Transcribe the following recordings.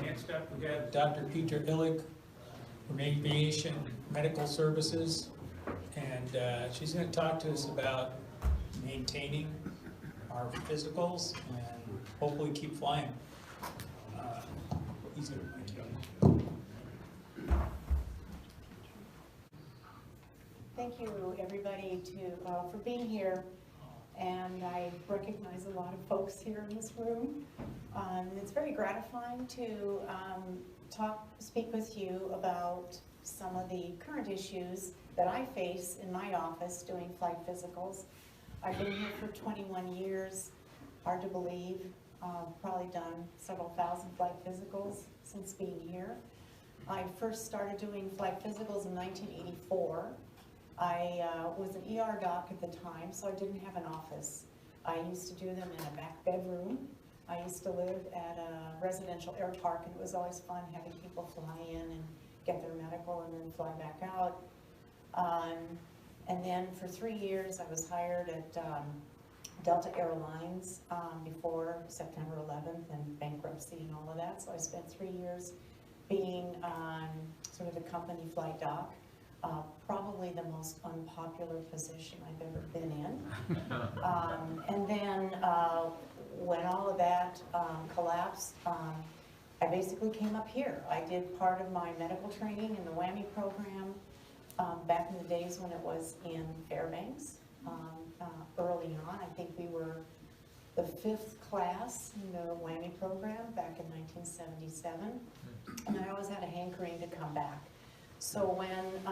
next up we have Dr. Petra Illig from Aviation Medical Services, and she's going to talk to us about maintaining our physicals and hopefully keep flying. Easier. Thank you, everybody, for being here. And I recognize a lot of folks here in this room. It's very gratifying to speak with you about some of the current issues that I face in my office doing flight physicals. I've been here for 21 years, hard to believe. Probably done several thousand flight physicals since being here. I first started doing flight physicals in 1984. I was an ER doc at the time, so I didn't have an office. I used to do them in a back bedroom. I used to live at a residential air park, and it was always fun having people fly in and get their medical and then fly back out. And then for 3 years, I was hired at Delta Airlines before September 11th and bankruptcy and all of that. So I spent 3 years being sort of the company flight doc. Probably the most unpopular position I've ever been in. And then when all of that collapsed, I basically came up here. I did part of my medical training in the WAMI program back in the days when it was in Fairbanks. Early on, I think we were the 5th class in the WAMI program back in 1977. And I always had a hankering to come back. So when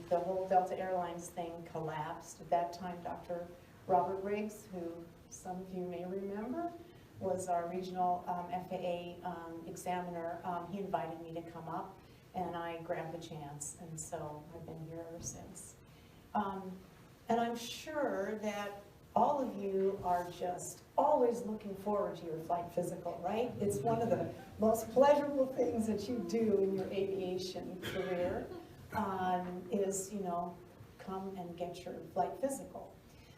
the whole Delta Airlines thing collapsed, at that time Dr. Robert Riggs, who some of you may remember, was our regional FAA examiner. He invited me to come up, and I grabbed the chance, and so I've been here ever since. And I'm sure that all of you are just always looking forward to your flight physical, right? It's one of the most pleasurable things that you do in your aviation career is, you know, come and get your flight physical.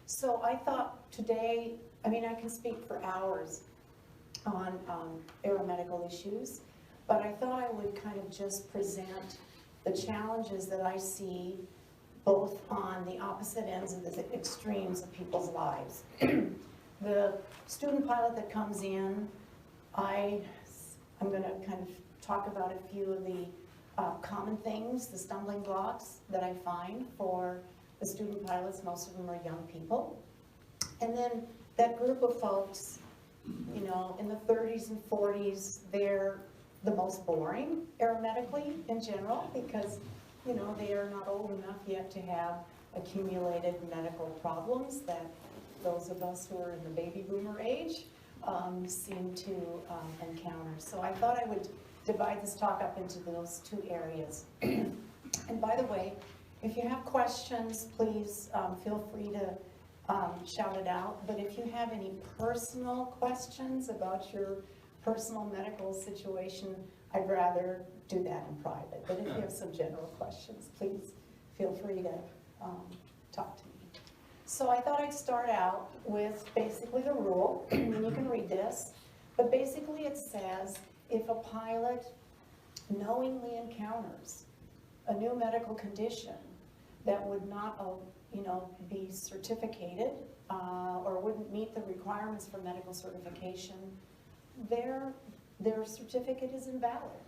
So I thought today, I mean, I can speak for hours on aeromedical issues, but I thought I would kind of just present the challenges that I see both on the opposite ends of the extremes of people's lives. The student pilot that comes in, I'm going to kind of talk about a few of the common things, the stumbling blocks that I find for the student pilots. Most of them are young people. And then that group of folks, you know, in the 30s and 40s, they're the most boring aeromedically in general because, you know, they are not old enough yet to have accumulated medical problems that those of us who are in the baby boomer age seem to encounter. So I thought I would divide this talk up into those two areas. And by the way, if you have questions, please feel free to shout it out. But if you have any personal questions about your personal medical situation, I'd rather do that in private. But if you have some general questions, please feel free to talk to me. So I thought I'd start out with basically the rule, and you can read this, but basically it says if a pilot knowingly encounters a new medical condition that would not, you know, be certificated or wouldn't meet the requirements for medical certification, their certificate is invalid.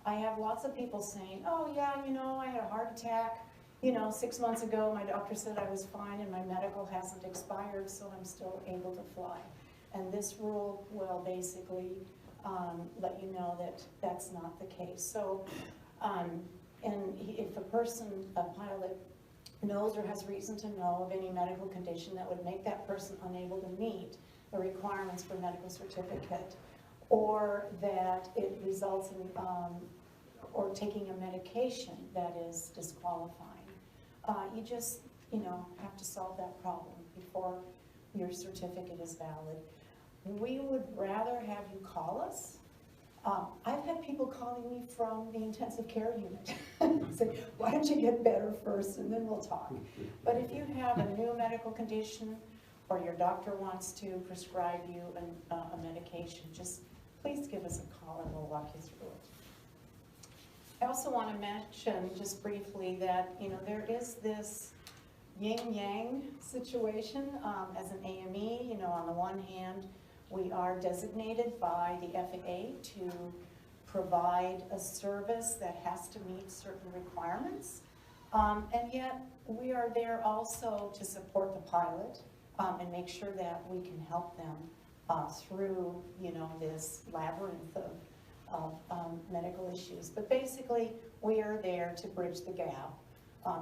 I have lots of people saying, oh yeah, you know, I had a heart attack, you know, 6 months ago, my doctor said I was fine and my medical hasn't expired, so I'm still able to fly. And this rule will basically let you know that that's not the case. So, and if a pilot knows or has reason to know of any medical condition that would make that person unable to meet the requirements for medical certificate, or that it results in, or taking a medication that is disqualifying, you just, you know, have to solve that problem before your certificate is valid. We would rather have you call us. I've had people calling me from the intensive care unit. Say, why don't you get better first and then we'll talk. But if you have a new medical condition or your doctor wants to prescribe you a medication, just please give us a call and we'll walk you through it. I also want to mention just briefly that, there is this yin-yang situation as an AME. On the one hand, we are designated by the FAA to provide a service that has to meet certain requirements, and yet we are there also to support the pilot and make sure that we can help them through, this labyrinth of medical issues. But basically, we are there to bridge the gap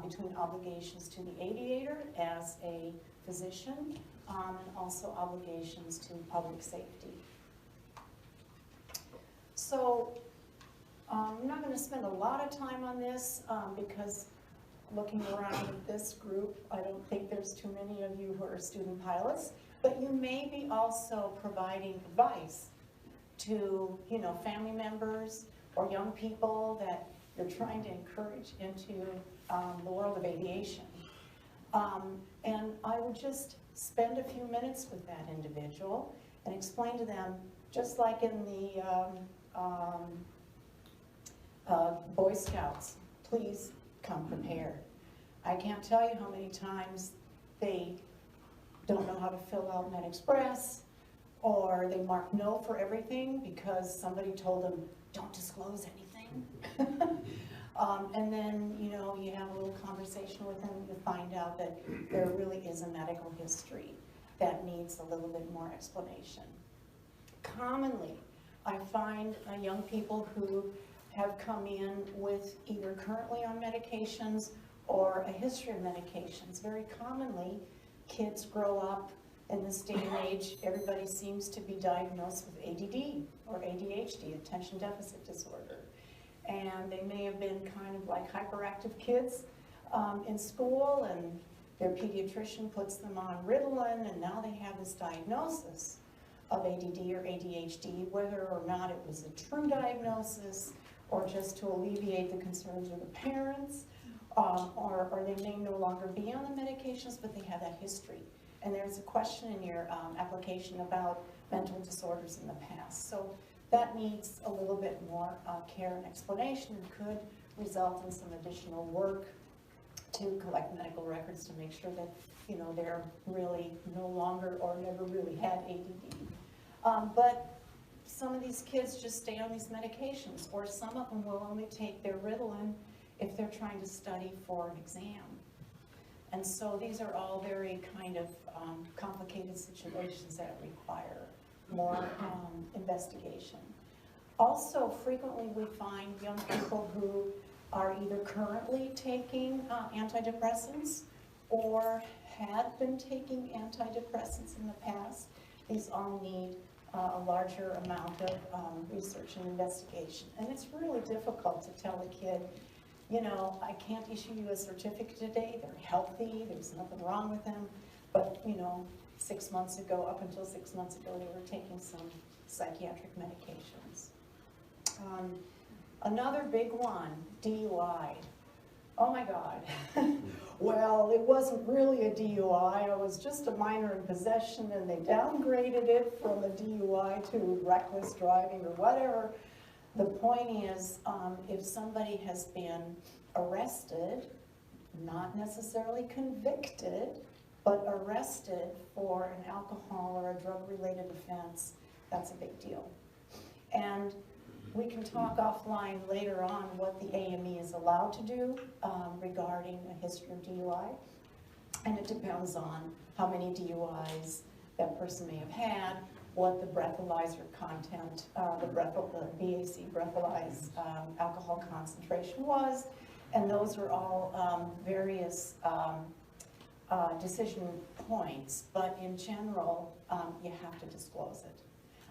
between obligations to the aviator as a physician and also obligations to public safety. So I'm not going to spend a lot of time on this because looking around at this group, I don't think there's too many of you who are student pilots, but you may be also providing advice to, family members or young people that you're trying to encourage into the world of aviation. And I would just spend a few minutes with that individual and explain to them, just like in the Boy Scouts, please come prepared. I can't tell you how many times they don't know how to fill out MedExpress, or they mark no for everything because somebody told them, don't disclose anything. And then, you have a little conversation with them, you find out that there really is a medical history that needs a little bit more explanation. Commonly, I find young people who have come in with either currently on medications or a history of medications. Very commonly, kids grow up in this day and age, everybody seems to be diagnosed with ADD or ADHD, attention deficit disorder. And they may have been kind of like hyperactive kids in school, and their pediatrician puts them on Ritalin, and now they have this diagnosis of ADD or ADHD, whether or not it was a true diagnosis or just to alleviate the concerns of the parents, or they may no longer be on the medications, but they have that history. And there's a question in your application about mental disorders in the past. So that needs a little bit more care and explanation, and could result in some additional work to collect medical records to make sure that they're really no longer or never really had ADD. But some of these kids just stay on these medications, or some of them will only take their Ritalin if they're trying to study for an exam. And so these are all very kind of complicated situations that require more investigation. Also, frequently we find young people who are either currently taking antidepressants or had been taking antidepressants in the past. These all need a larger amount of research and investigation. And it's really difficult to tell a kid, I can't issue you a certificate today, they're healthy, there's nothing wrong with them, but 6 months ago, up until 6 months ago, they were taking some psychiatric medications. Another big one, DUI. Oh my God. Well, it wasn't really a DUI, it was just a minor in possession, and they downgraded it from a DUI to reckless driving or whatever. The point is, if somebody has been arrested, not necessarily convicted, but arrested for an alcohol or a drug-related offense, that's a big deal. And we can talk offline later on what the AME is allowed to do regarding a history of DUI. And it depends on how many DUIs that person may have had, what the breathalyzer content, the BAC breathalyzed alcohol concentration was, and those are all various decision points, but in general, you have to disclose it.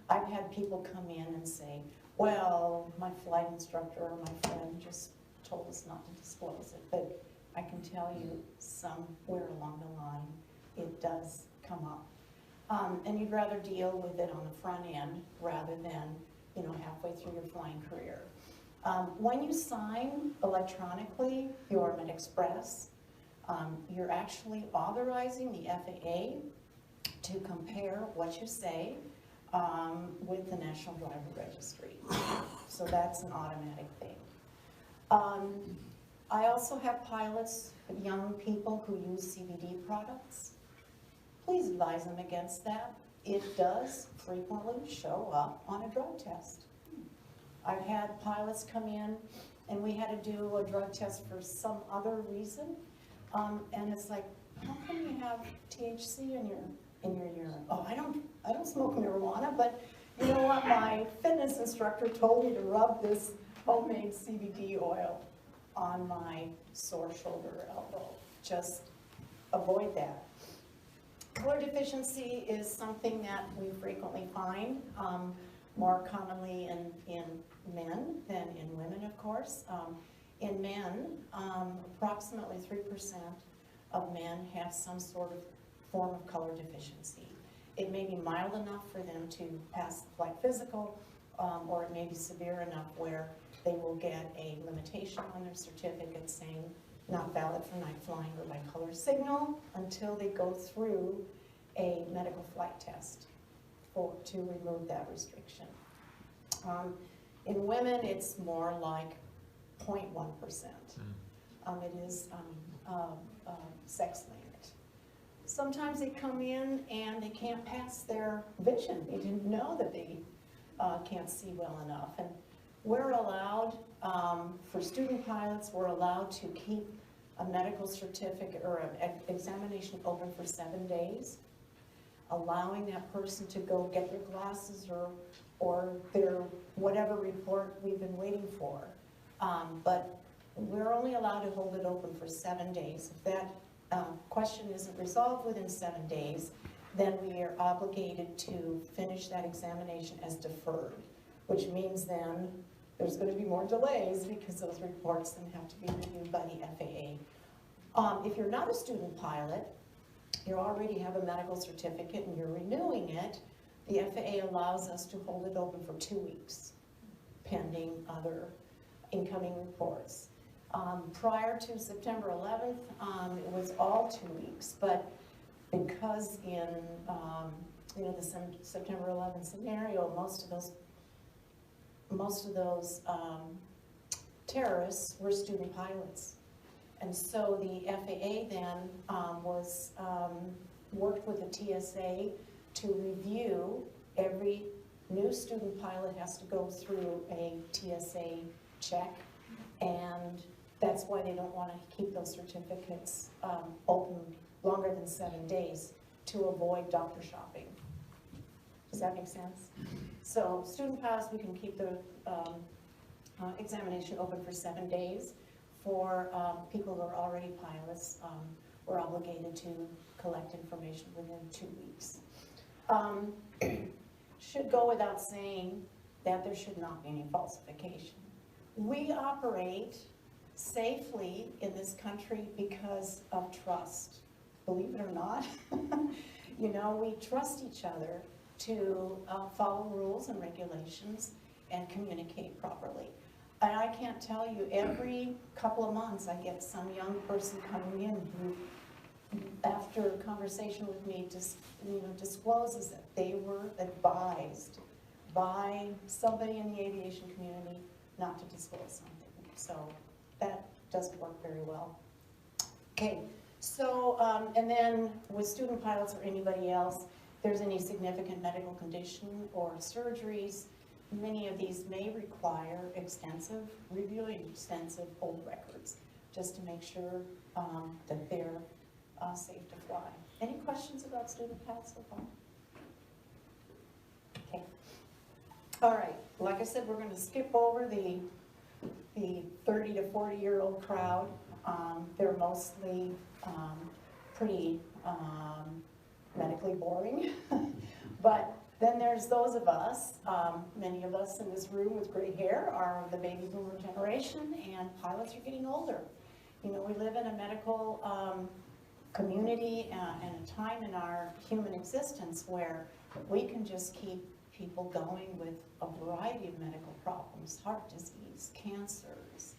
I've had people come in and say, well, my flight instructor or my friend just told us not to disclose it, but I can tell you somewhere along the line, it does come up. And you'd rather deal with it on the front end rather than, halfway through your flying career. When you sign electronically your MedExpress, you're actually authorizing the FAA to compare what you say with the National Driver Registry. So that's an automatic thing. I also have pilots, young people who use CBD products. Please advise them against that. It does frequently show up on a drug test. I've had pilots come in and we had to do a drug test for some other reason. And it's like, how come you have THC in your urine? Oh, I don't smoke marijuana, but you know what? My fitness instructor told me to rub this homemade CBD oil on my sore shoulder or elbow. Just avoid that. Color deficiency is something that we frequently find, more commonly in men than in women, of course. In men, approximately 3% of men have some sort of form of color deficiency. It may be mild enough for them to pass the flight physical, or it may be severe enough where they will get a limitation on their certificate saying not valid for night flying or by color signal until they go through a medical flight test to remove that restriction. In women, it's more like 0.1%. It is sex linked. Sometimes they come in and they can't pass their vision. They didn't know that they can't see well enough. And we're allowed, for student pilots, we're allowed to keep a medical certificate or an examination open for 7 days, allowing that person to go get their glasses or their whatever report we've been waiting for. But we're only allowed to hold it open for 7 days. If that question isn't resolved within 7 days, then we are obligated to finish that examination as deferred, which means then there's going to be more delays because those reports then have to be reviewed by the FAA. If you're not a student pilot, you already have a medical certificate and you're renewing it, the FAA allows us to hold it open for 2 weeks, pending other incoming reports. Prior to September 11th, it was all 2 weeks, but because in the September 11th scenario, most of those terrorists were student pilots. And so the FAA then worked with the TSA to review. Every new student pilot has to go through a TSA check, and that's why they don't want to keep those certificates open longer than 7 days, to avoid doctor shopping. Does that make sense? So student pilots, we can keep the examination open for 7 days. For people who are already pilots, we're obligated to collect information within 2 weeks. Should go without saying that there should not be any falsification. We operate safely in this country because of trust. Believe it or not, we trust each other to follow rules and regulations and communicate properly. And I can't tell you, every couple of months I get some young person coming in who, after a conversation with me, just discloses that they were advised by somebody in the aviation community not to disclose something. So that doesn't work very well. Okay, so and then with student pilots or anybody else, if there's any significant medical condition or surgeries, many of these may require reviewing extensive old records, just to make sure that they're safe to fly. Any questions about student pilots so far? Okay. All right, like I said, we're going to skip over the 30 to 40-year-old crowd. They're mostly pretty medically boring, but then there's those of us, many of us in this room with gray hair are the baby boomer generation, and pilots are getting older. We live in a medical community and a time in our human existence where we can just keep people going with a variety of medical problems: heart disease, cancers,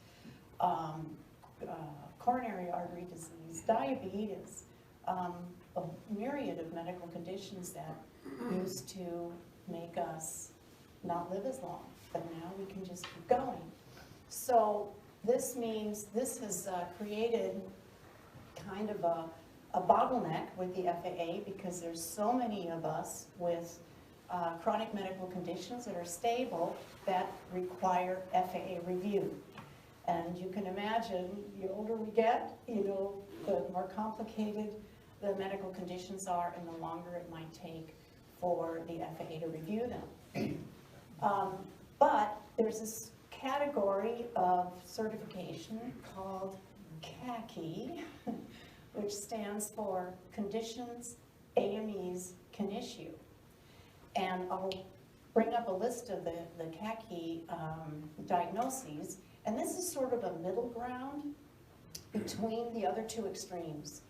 coronary artery disease, diabetes, a myriad of medical conditions that used to make us not live as long, but now we can just keep going. So this means, this has created kind of a bottleneck with the FAA because there's so many of us with chronic medical conditions that are stable that require FAA review. And you can imagine, the older we get, you know, the more complicated the medical conditions are and the longer it might take for the FAA to review them. But there's this category of certification called CACI, which stands for Conditions AMEs Can Issue. And I'll bring up a list of the CACI diagnoses, and this is sort of a middle ground between the other two extremes.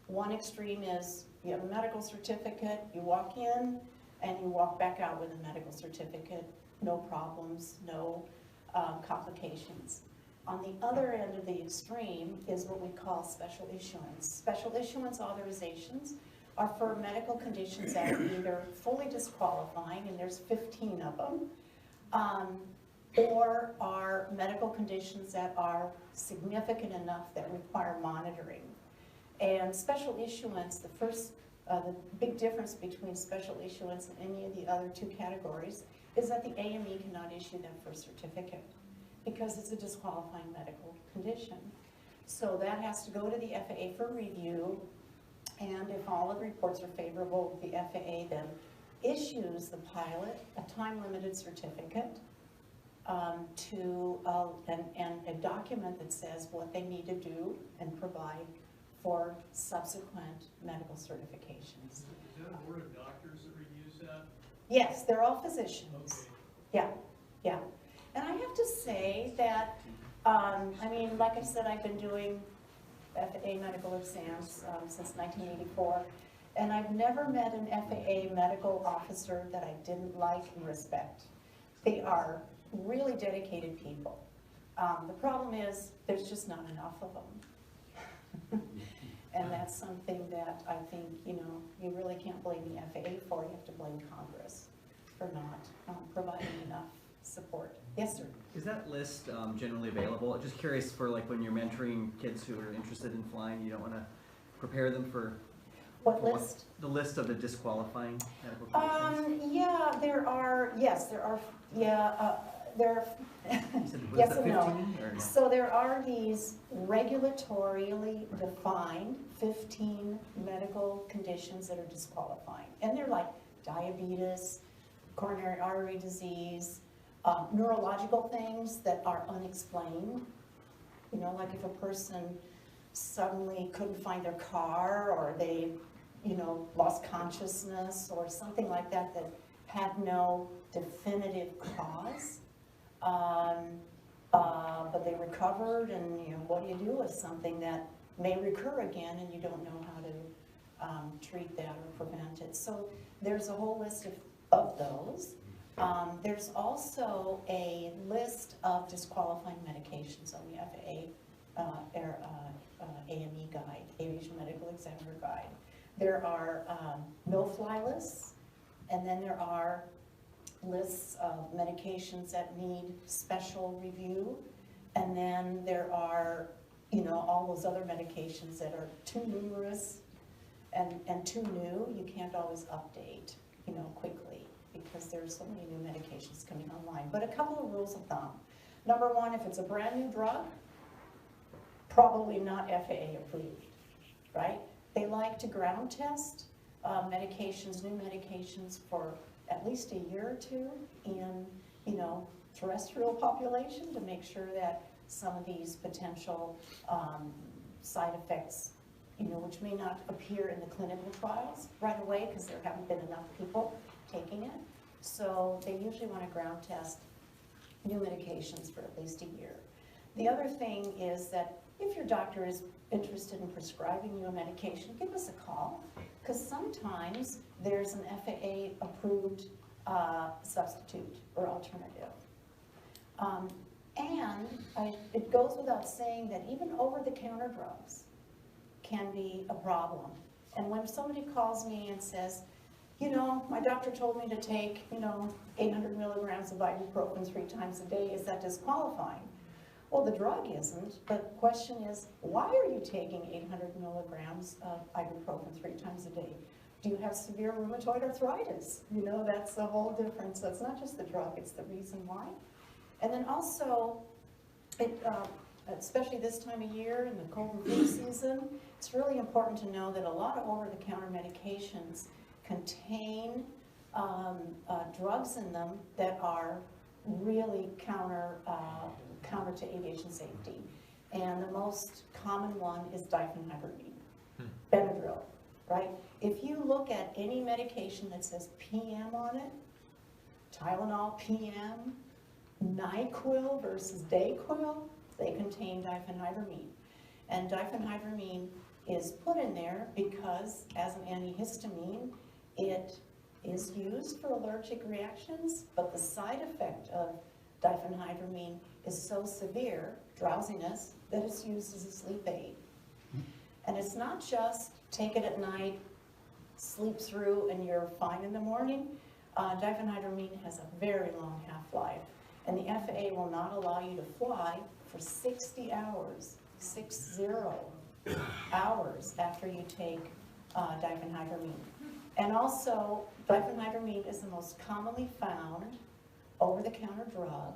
One extreme is you have a medical certificate, you walk in, and you walk back out with a medical certificate, no problems, no complications. On the other end of the extreme is what we call special issuance. Special issuance authorizations are for medical conditions that are either fully disqualifying, and there's 15 of them, or are medical conditions that are significant enough that require monitoring. And special issuance, the big difference between special issuance and any of the other two categories is that the AME cannot issue that first certificate because it's a disqualifying medical condition. So that has to go to the FAA for review, and if all of the reports are favorable, the FAA then issues the pilot a time-limited certificate and a document that says what they need to do and provide for subsequent medical certifications. Is that a board of doctors that reviews that? Yes, they're all physicians. Okay. Yeah, yeah. And I have to say that, I mean, like I said, I've been doing FAA medical exams since 1984, and I've never met an FAA medical officer that I didn't like and respect. They are really dedicated people. The problem is, there's just not enough of them. And that's something that I think, you know, you really can't blame the FAA for. You have to blame Congress for not providing enough support. Yes, sir? Is that list generally available? Just curious for like when you're mentoring kids who are interested in flying, you don't want to prepare them for What list? The list of the disqualifying medical conditions. Yeah, there are, yes, there are, yeah, there are, You said, was yes that and no. 15 or no? So there are these regulatorily defined 15 medical conditions that are disqualifying. And they're like diabetes, coronary artery disease, neurological things that are unexplained. You know, like if a person suddenly couldn't find their car, or they, you know, lost consciousness or something like that that had no definitive cause. But they recovered, and you know, what do you do with something that may recur again and you don't know how to treat that or prevent it? So there's a whole list of those. There's also a list of disqualifying medications on the FAA AME guide, Aviation Medical Examiner Guide. There are no-fly lists, and then there are lists of medications that need special review, and then there are, you know, all those other medications that are too numerous and too new. You can't always update, you know, quickly because there's so many new medications coming online. But a couple of rules of thumb. Number one, if it's a brand new drug, probably not FAA approved, right? They like to ground test medications, new medications for at least a year or two in, you know, terrestrial population to make sure that some of these potential side effects, you know, which may not appear in the clinical trials right away because there haven't been enough people taking it. So they usually want to ground test new medications for at least a year. The other thing is that if your doctor is interested in prescribing you a medication, give us a call, because sometimes there's an FAA-approved substitute or alternative. It goes without saying that even over-the-counter drugs can be a problem. And when somebody calls me and says, you know, my doctor told me to take, 800 milligrams of ibuprofen 3 times a day. Is that disqualifying? Well, the drug isn't, but the question is, why are you taking 800 milligrams of ibuprofen 3 times a day? Do you have severe rheumatoid arthritis? That's the whole difference. So it's not just the drug, it's the reason why. And then also, especially this time of year in the cold and flu season, it's really important to know that a lot of over-the-counter medications contain drugs in them that are really counter to aviation safety. And the most common one is diphenhydramine, Benadryl, right? If you look at any medication that says PM on it, Tylenol PM, NyQuil versus Dayquil, they contain diphenhydramine. And diphenhydramine is put in there because as an antihistamine, it is used for allergic reactions, but the side effect of diphenhydramine is so severe, drowsiness, that it's used as a sleep aid. And it's not just take it at night, sleep through, and you're fine in the morning. Diphenhydramine has a very long half-life, and the FAA will not allow you to fly for 60 hours, 60 hours after you take diphenhydramine. And also, diphenhydramine is the most commonly found over-the-counter drug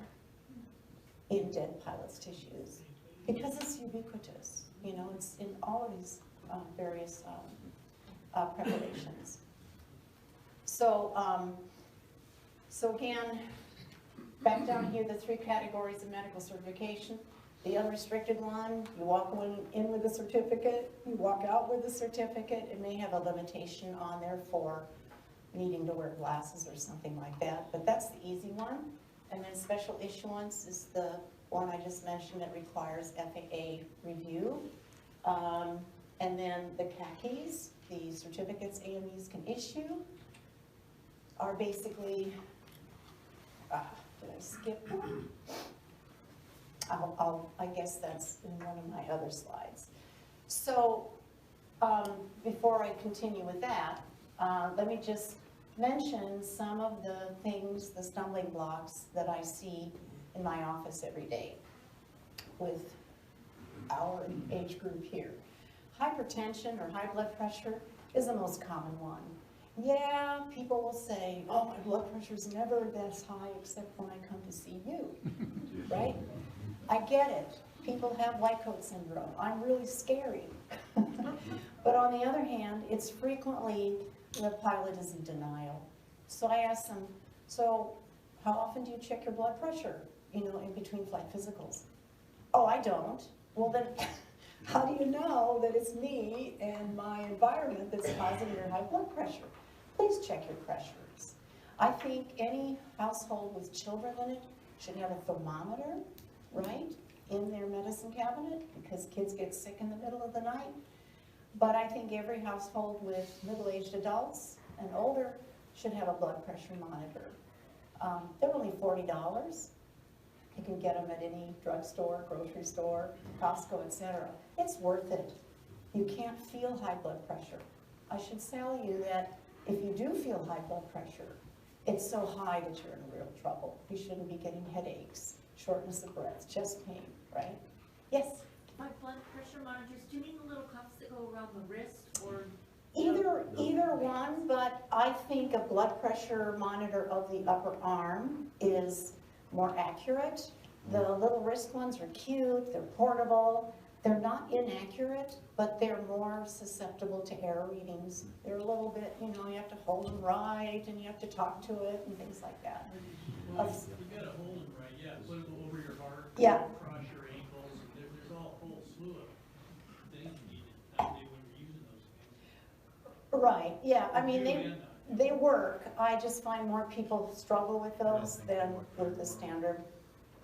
in dead pilots' tissues because it's ubiquitous. It's in all of these various preparations. So again, back down here, the 3 categories of medical certification. The unrestricted one, you walk in with a certificate, you walk out with a certificate. It may have a limitation on there for needing to wear glasses or something like that, but that's the easy one. And then special issuance is the one I just mentioned that requires FAA review. And then the CACIs, the certificates AMEs can issue, are basically, did I skip one? I guess that's in one of my other slides. So before I continue with that, let me just mention some of the things, the stumbling blocks that I see in my office every day with our age group here. Hypertension or high blood pressure is the most common one. Yeah, people will say, oh, my blood pressure's never this high except when I come to see you, right? I get it. People have white coat syndrome. I'm really scary. But on the other hand, it's frequently the pilot is in denial. So I ask them, so how often do you check your blood pressure, in between flight physicals? Oh, I don't. Well then, how do you know that it's me and my environment that's causing your high blood pressure? Please check your pressures. I think any household with children in it should have a thermometer, right, in their medicine cabinet, because kids get sick in the middle of the night. But I think every household with middle-aged adults and older should have a blood pressure monitor. They're only $40. You can get them at any drugstore, grocery store, Costco, etc. It's worth it. You can't feel high blood pressure. I should tell you that if you do feel high blood pressure, it's so high that you're in real trouble. You shouldn't be getting headaches, shortness of breath, chest pain, right? Yes? My blood pressure monitors, do you mean the little cuffs that go around the wrist, or? Either one, but I think a blood pressure monitor of the upper arm is more accurate. The little wrist ones are cute, they're portable, they're not inaccurate, but they're more susceptible to error readings. They're a little bit, you have to hold them right, and you have to talk to it, and things like that. Well, you gotta hold them right, yeah, put them over your heart, Yeah. cross your ankles, and there's a whole slew of things you need nowadays when you're using those things. Right, yeah, I mean, Do and not. they work. I just find more people struggle with those than with the standard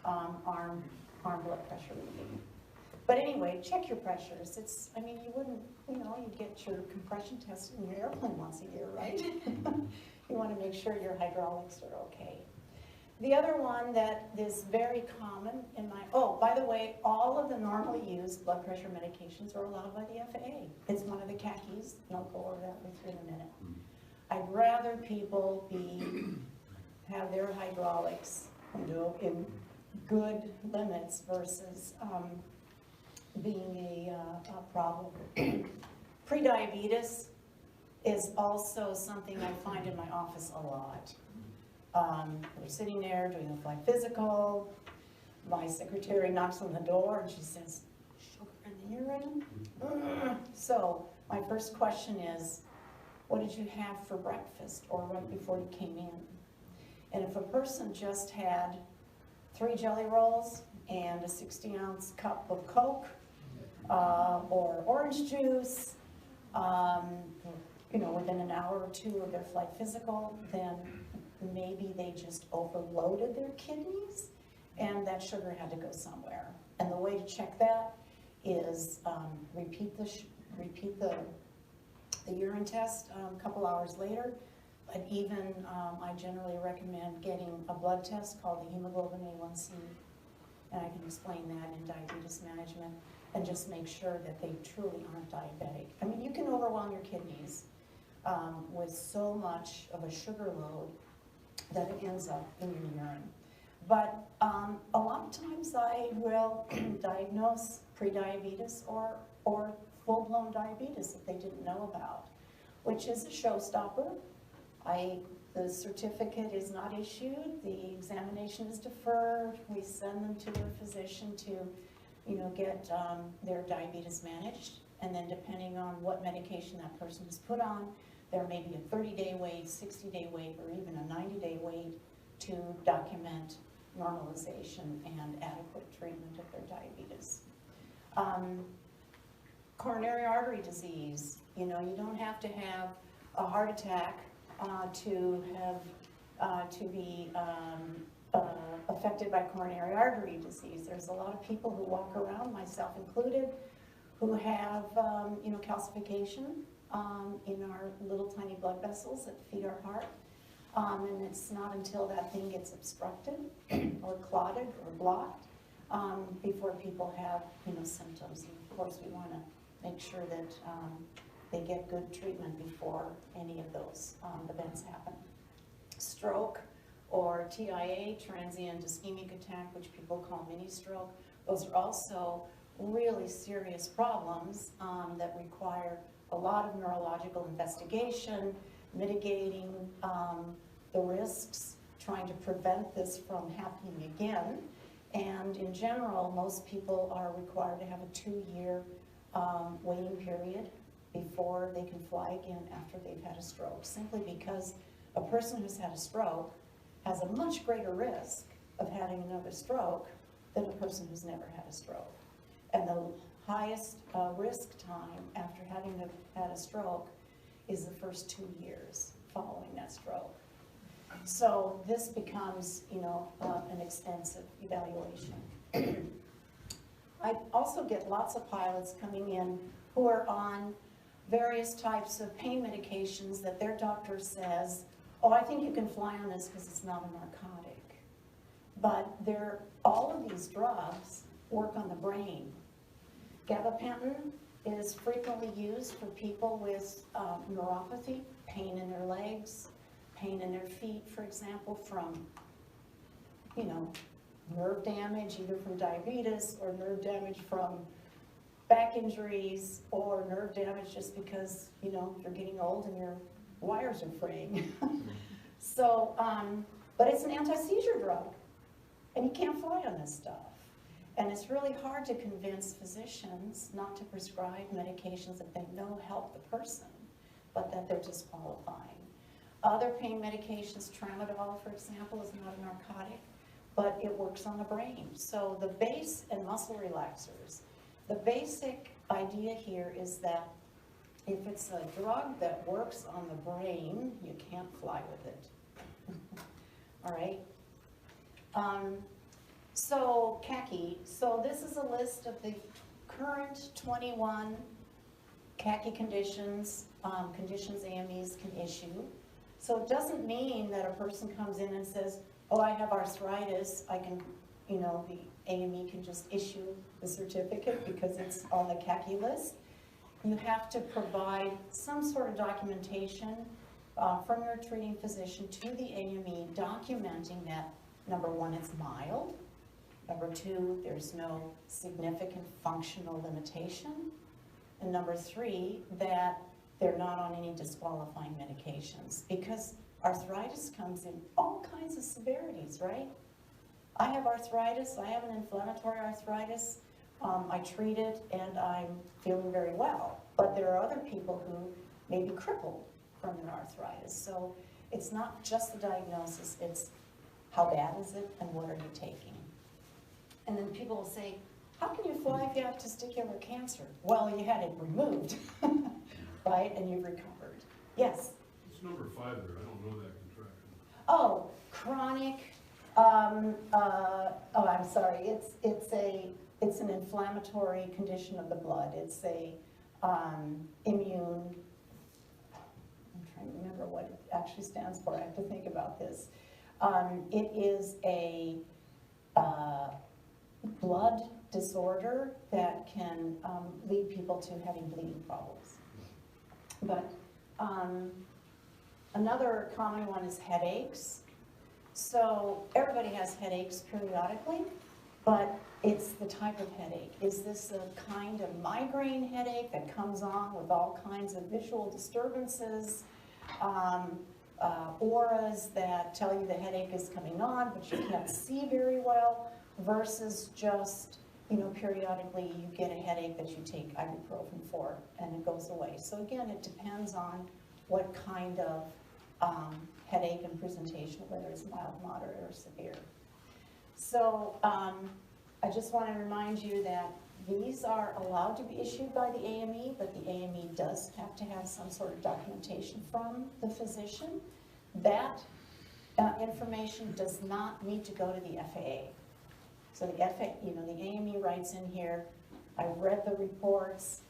arm blood pressure reading. But anyway, check your pressures. You wouldn't, you get your compression tested in your airplane once a year, right? You want to make sure your hydraulics are okay. The other one that is very common by the way, all of the normally used blood pressure medications are allowed by the FAA. It's one of the CACIs, and I'll go over that with you in a minute. I'd rather people have their hydraulics, in good limits versus being a problem. Prediabetes is also something I find in my office a lot. We're sitting there doing a flight physical. My secretary knocks on the door and she says, "Sugar in the urine?" So my first question is, what did you have for breakfast or right before you came in? And if a person just had 3 jelly rolls and a 60-ounce cup of Coke or orange juice, within an hour or two of their flight physical, then maybe they just overloaded their kidneys and that sugar had to go somewhere. And the way to check that is repeat the urine test a couple hours later. But even I generally recommend getting a blood test called the hemoglobin A1C, and I can explain that in diabetes management, and just make sure that they truly aren't diabetic. I mean, you can overwhelm your kidneys with so much of a sugar load that it ends up in your urine. But a lot of times I will diagnose prediabetes or full-blown diabetes that they didn't know about, which is a showstopper. The certificate is not issued, the examination is deferred, we send them to their physician to, get their diabetes managed, and then depending on what medication that person is put on, there may be a 30-day wait, 60-day wait, or even a 90-day wait to document normalization and adequate treatment of their diabetes. Coronary artery disease, you don't have to have a heart attack to be affected by coronary artery disease. There's a lot of people who walk around, myself included, who have calcification in our little tiny blood vessels that feed our heart. And it's not until that thing gets obstructed or clotted or blocked before people have symptoms. And of course, we want to make sure that they get good treatment before any of those events happen. Stroke or TIA, transient ischemic attack, which people call mini stroke, those are also really serious problems that require a lot of neurological investigation, mitigating the risks, trying to prevent this from happening again. And in general, most people are required to have a 2-year waiting period before they can fly again after they've had a stroke, simply because a person who's had a stroke has a much greater risk of having another stroke than a person who's never had a stroke. And the highest risk time after having had a stroke is the first 2 years following that stroke. So this becomes, an extensive evaluation. I also get lots of pilots coming in who are on various types of pain medications that their doctor says, "Oh, I think you can fly on this because it's not a narcotic." But all of these drugs work on the brain. Gabapentin is frequently used for people with neuropathy, pain in their legs, pain in their feet, for example, from, nerve damage, either from diabetes or nerve damage from back injuries, or nerve damage just because, you're getting old and your wires are fraying. So, but it's an anti-seizure drug, and you can't fly on this stuff. And it's really hard to convince physicians not to prescribe medications that they know help the person, but that they're disqualifying. Other pain medications, tramadol, for example, is not a narcotic, but it works on the brain. So the base and muscle relaxers, the basic idea here is that if it's a drug that works on the brain, you can't fly with it. All right? So CACI, so this is a list of the current 21 CACI conditions, conditions AMEs can issue. So it doesn't mean that a person comes in and says, "Oh, I have arthritis, I can, the AME can just issue the certificate because it's on the CACI list." You have to provide some sort of documentation from your treating physician to the AME documenting that, number one, it's mild. Number two, there's no significant functional limitation. And number three, that they're not on any disqualifying medications, because arthritis comes in all kinds of severities, right? I have arthritis, I have an inflammatory arthritis, I treat it and I'm feeling very well. But there are other people who may be crippled from their arthritis. So it's not just the diagnosis, it's how bad is it and what are you taking? And then people will say, how can you fly if you have testicular cancer? Well, you had it removed, right? And you've recovered. Yes? It's number 5 there, I don't know that contraction. Oh, chronic, oh, I'm sorry, it's an inflammatory condition of the blood. It's a immune, I'm trying to remember what it actually stands for, I have to think about this. It is a blood disorder that can lead people to having bleeding problems. But another common one is headaches. So everybody has headaches periodically, but it's the type of headache. Is this a kind of migraine headache that comes on with all kinds of visual disturbances, auras that tell you the headache is coming on, but you can't see very well, versus just, you know, periodically you get a headache that you take ibuprofen for and it goes away. So again, it depends on what kind of headache and presentation, whether it's mild, moderate, or severe. So I just want to remind you that these are allowed to be issued by the AME, but the AME does have to have some sort of documentation from the physician. That information does not need to go to the FAA. So the FAA, you know, the AME writes in here, I read the reports,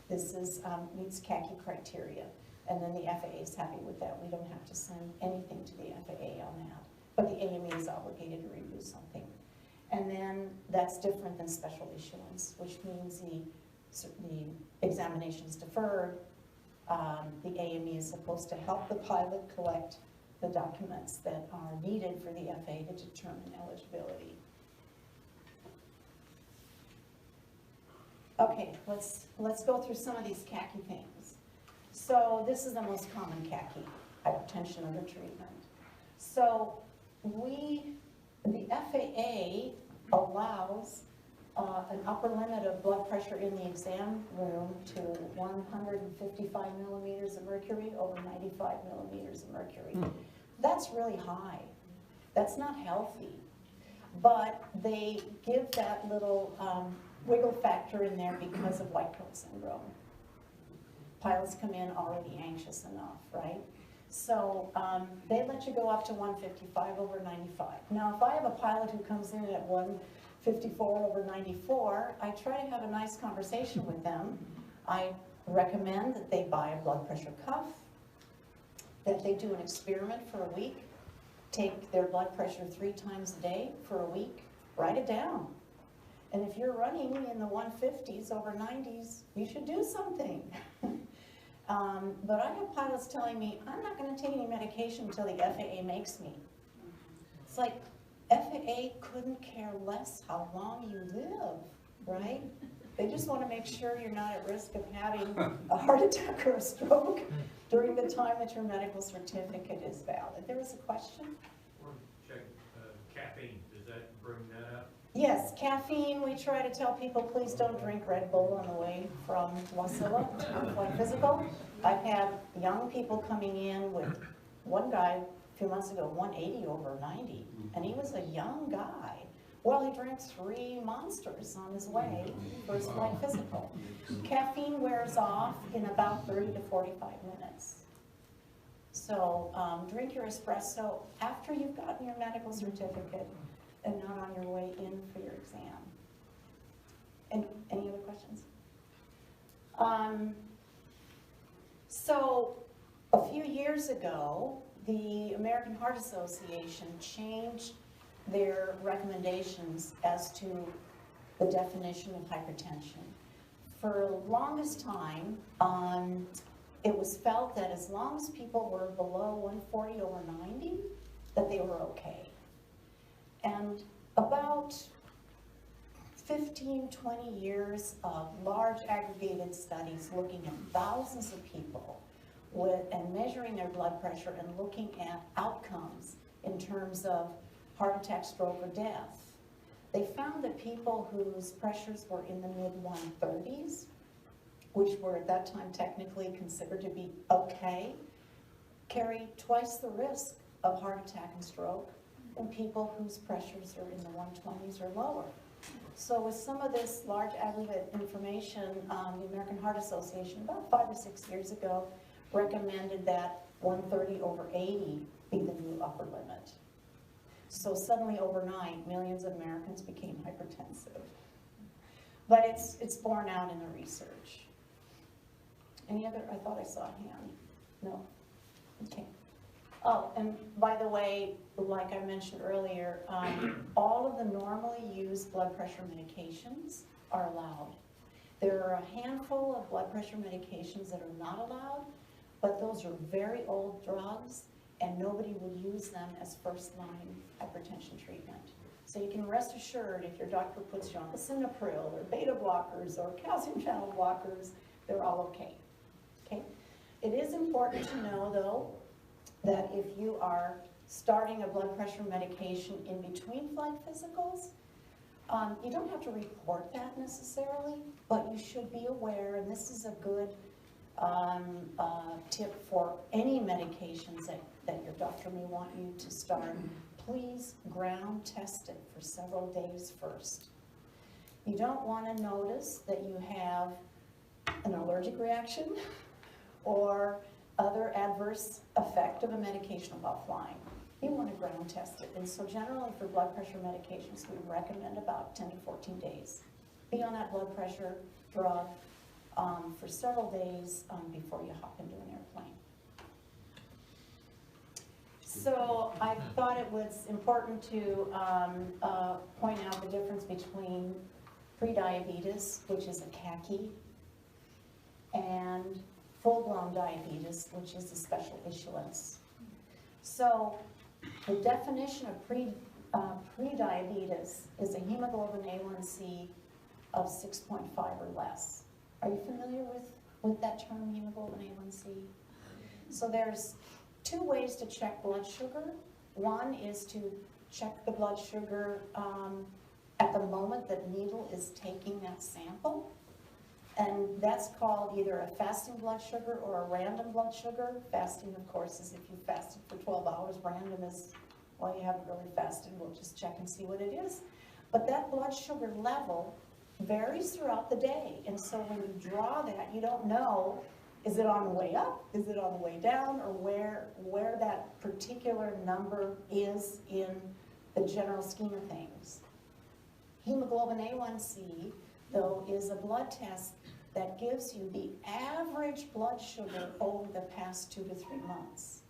this is meets CACI criteria. And then the FAA is happy with that. We don't have to send anything to the FAA on that. But the AME is obligated to review something. And then that's different than special issuance, which means the examination is deferred. The AME is supposed to help the pilot collect the documents that are needed for the FAA to determine eligibility. Okay, let's go through some of these CACI things. So this is the most common CACI, hypertension under treatment. So the FAA allows an upper limit of blood pressure in the exam room to 155 millimeters of mercury over 95 millimeters of mercury. That's really high. That's not healthy. But they give that little wiggle factor in there because of white coat syndrome. Pilots come in already anxious enough, right? So they let you go up to 155 over 95. Now, if I have a pilot who comes in at 154 over 94, I try to have a nice conversation with them. I recommend that they buy a blood pressure cuff, that they do an experiment for a week, take their blood pressure 3 times a day for a week, write it down. And if you're running in the 150s over 90s, you should do something. But I have pilots telling me, I'm not going to take any medication until the FAA makes me. It's like, FAA couldn't care less how long you live, right? They just want to make sure you're not at risk of having a heart attack or a stroke during the time that your medical certificate is valid. There was a question? Or check caffeine, does that bring that up? Yes, caffeine, we try to tell people, please don't drink Red Bull on the way from Wasilla to Flight Physical. I've had young people coming in with, one guy a few months ago, 180 over 90, and he was a young guy. Well, he drank 3 Monsters on his way for his Flight Physical. Caffeine wears off in about 30 to 45 minutes. So drink your espresso after you've gotten your medical certificate and not on your way in for your exam. And any other questions? So a few years ago, the American Heart Association changed their recommendations as to the definition of hypertension. For the longest time, it was felt that as long as people were below 140 over 90, that they were okay. And about 15, 20 years of large aggregated studies looking at thousands of people and measuring their blood pressure and looking at outcomes in terms of heart attack, stroke, or death. They found that people whose pressures were in the mid-130s, which were at that time technically considered to be okay, carry twice the risk of heart attack and stroke than people whose pressures are in the 120s or lower. So with some of this large aggregate information, the American Heart Association about 5 or 6 years ago recommended that 130 over 80 be the new upper limit. So suddenly overnight, millions of Americans became hypertensive. But it's borne out in the research. Any other? I thought I saw a hand. No? Okay. Oh, and by the way, like I mentioned earlier, all of the normally used blood pressure medications are allowed. There are a handful of blood pressure medications that are not allowed, but those are very old drugs, and nobody would use them as first-line hypertension treatment. So you can rest assured if your doctor puts you on lisinopril or beta blockers or calcium channel blockers, they're all okay. Okay? It is important to know, though, that if you are starting a blood pressure medication in between flight physicals, you don't have to report that necessarily, but you should be aware, and this is a good tip for any medications that your doctor may want you to start. Please ground test it for several days first. You don't want to notice that you have an allergic reaction or other adverse effect of a medication while flying. You want to ground test it. And so generally for blood pressure medications, we recommend about 10 to 14 days. Be on that blood pressure drug for several days before you hop into an airplane. So I thought it was important to point out the difference between prediabetes, which is a khaki, and full-blown diabetes, which is a special issuance. So the definition of prediabetes is a hemoglobin A1C of 6.5 or less. Are you familiar with that term, hemoglobin A1C? So there's 2 ways to check blood sugar. One is to check the blood sugar at the moment that needle is taking that sample. And that's called either a fasting blood sugar or a random blood sugar. Fasting, of course, is if you fasted for 12 hours. Random is, well, you haven't really fasted. We'll just check and see what it is. But that blood sugar level varies throughout the day. And so when you draw that, you don't know, is it on the way up? Is it on the way down? Or where that particular number is in the general scheme of things. Hemoglobin A1C, though, is a blood test that gives you the average blood sugar over the past 2 to 3 months.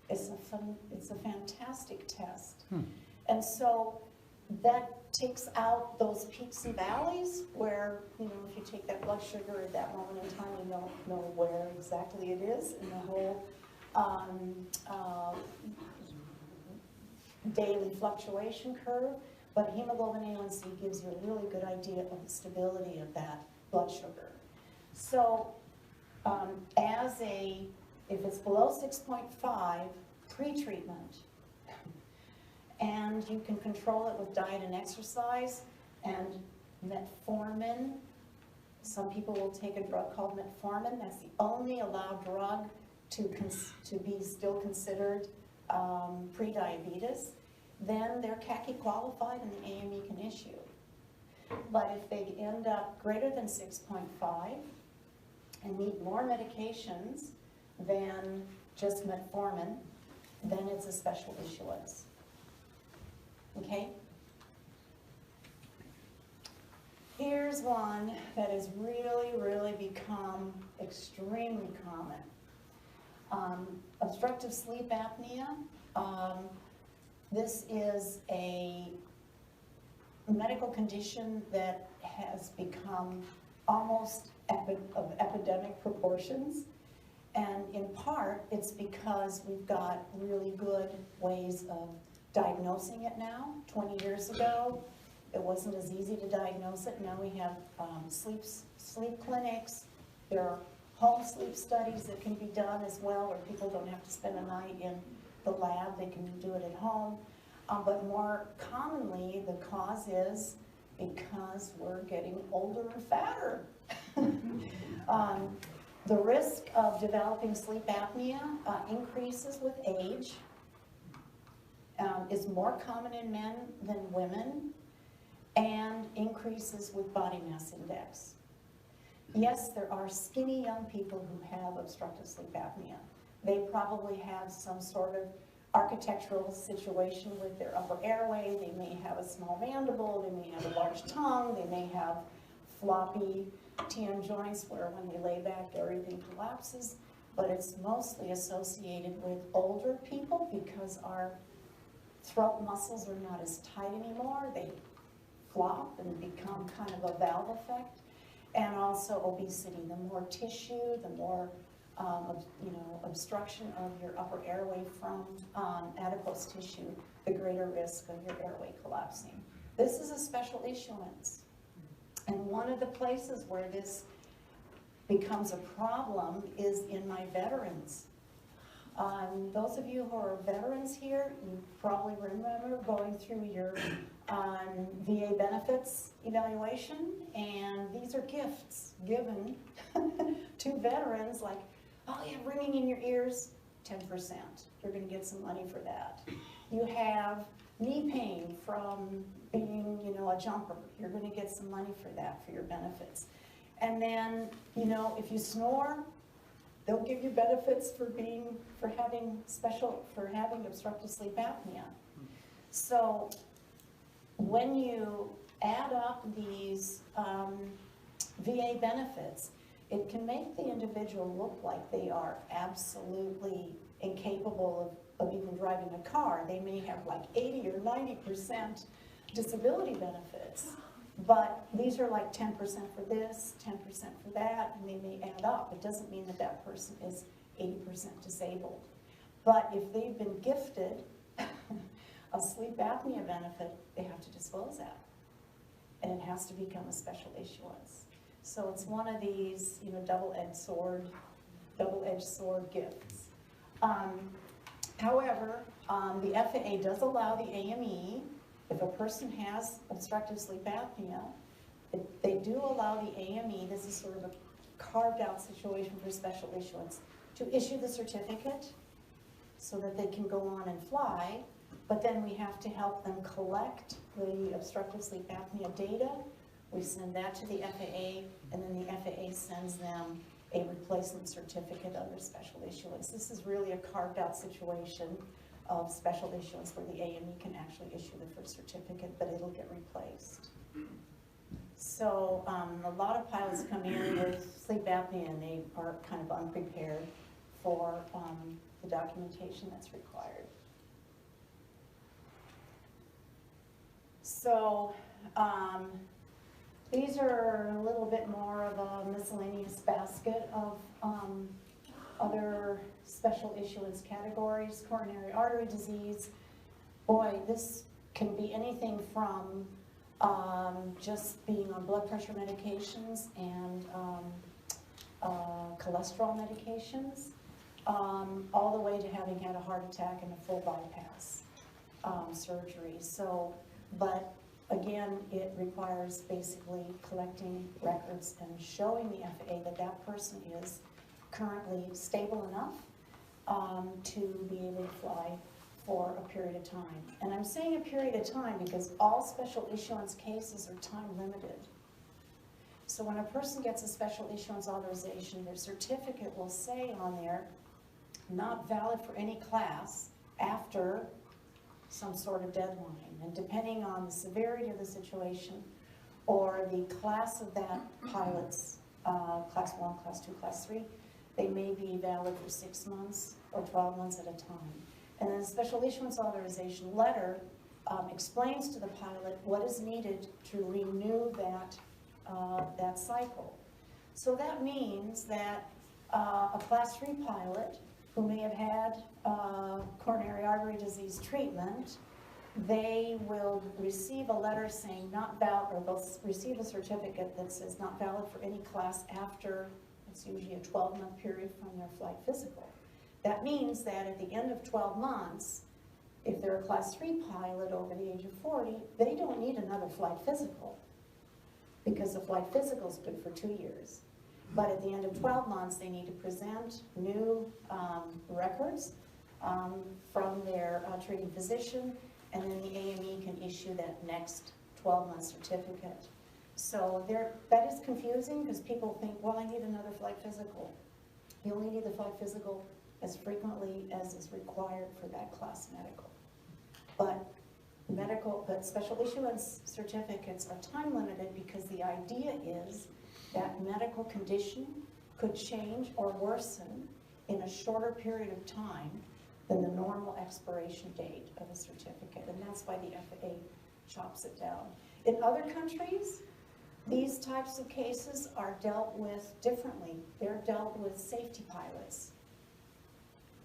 It's a fantastic test. And so that takes out those peaks and valleys where, you know, if you take that blood sugar at that moment in time, you don't know where exactly it is in the whole daily fluctuation curve. But hemoglobin A1C gives you a really good idea of the stability of that blood sugar. So if it's below 6.5 pre-treatment, and you can control it with diet and exercise, and metformin, some people will take a drug called metformin. That's the only allowed drug to be still considered pre-diabetes. Then they're CACI qualified and the AME can issue. But if they end up greater than 6.5 and need more medications than just metformin, then it's a special issuance. Okay? Here's one that has really, really become extremely common. Obstructive sleep apnea. This is a medical condition that has become almost of epidemic proportions. And in part, it's because we've got really good ways of diagnosing it now. 20 years ago, it wasn't as easy to diagnose it. Now we have sleep clinics. There are home sleep studies that can be done as well, where people don't have to spend a night in the lab. They can do it at home. But more commonly, the cause is because we're getting older and fatter. The risk of developing sleep apnea increases with age, is more common in men than women, and increases with body mass index. Yes, there are skinny young people who have obstructive sleep apnea. They probably have some sort of architectural situation with their upper airway. They may have a small mandible, they may have a large tongue, they may have floppy TM joints where when they lay back everything collapses, but it's mostly associated with older people because our throat muscles are not as tight anymore. They flop and become kind of a valve effect. And also obesity. The more tissue, the more obstruction of your upper airway from adipose tissue, the greater risk of your airway collapsing. This is a special issuance. And one of the places where this becomes a problem is in my veterans. Those of you who are veterans here, you probably remember going through your VA benefits evaluation, and these are gifts given to veterans, like, oh, you have ringing in your ears, 10%. You're going to get some money for that. You have knee pain from being, a jumper. You're going to get some money for that, for your benefits. And then, if you snore, they'll give you benefits for having obstructive sleep apnea. So when you add up these VA benefits, it can make the individual look like they are absolutely incapable of even driving a car. They may have like 80 or 90% disability benefits, but these are like 10% for this, 10% for that, and they may add up. It doesn't mean that that person is 80% disabled. But if they've been gifted a sleep apnea benefit, they have to disclose that. And it has to become a special issuance. So it's one of these, double-edged sword gifts. However, the FAA does allow the AME, if a person has obstructive sleep apnea, they do allow the AME, this is sort of a carved out situation for special issuance, to issue the certificate so that they can go on and fly, but then we have to help them collect the obstructive sleep apnea data. We send that to the FAA, and then the FAA sends them a replacement certificate under special issuance. This is really a carved out situation of special issuance where the AME can actually issue the first certificate, but it'll get replaced. So a lot of pilots come in with sleep apnea and they are kind of unprepared for the documentation that's required. So these are a little bit more of a miscellaneous basket of other special issuance categories. Coronary artery disease, boy, this can be anything from just being on blood pressure medications and cholesterol medications, all the way to having had a heart attack and a full bypass surgery. So, but again, it requires basically collecting records and showing the FAA that that person is currently stable enough to be able to fly for a period of time. And I'm saying a period of time because all special issuance cases are time limited. So when a person gets a special issuance authorization, their certificate will say on there, not valid for any class after some sort of deadline. And depending on the severity of the situation or the class of that pilot's, class 1, class 2, class 3, they may be valid for 6 months or 12 months at a time. And then the special issuance authorization letter explains to the pilot what is needed to renew that cycle. So that means that a class 3 pilot who may have had coronary artery disease treatment, they will receive a letter saying not valid, or they'll receive a certificate that says not valid for any class after, it's usually a 12-month period from their flight physical. That means that at the end of 12 months, if they're a class 3 pilot over the age of 40, they don't need another flight physical, because the flight physical is good for 2 years. But at the end of 12 months, they need to present new records from their treating physician, and then the AME can issue that next 12-month certificate. So that is confusing, because people think, well, I need another flight physical. You only need the flight physical as frequently as is required for that class medical. But special issuance certificates are time limited, because the idea is that medical condition could change or worsen in a shorter period of time than the normal expiration date of a certificate, and that's why the FAA chops it down. In other countries, these types of cases are dealt with differently. They're dealt with safety pilots.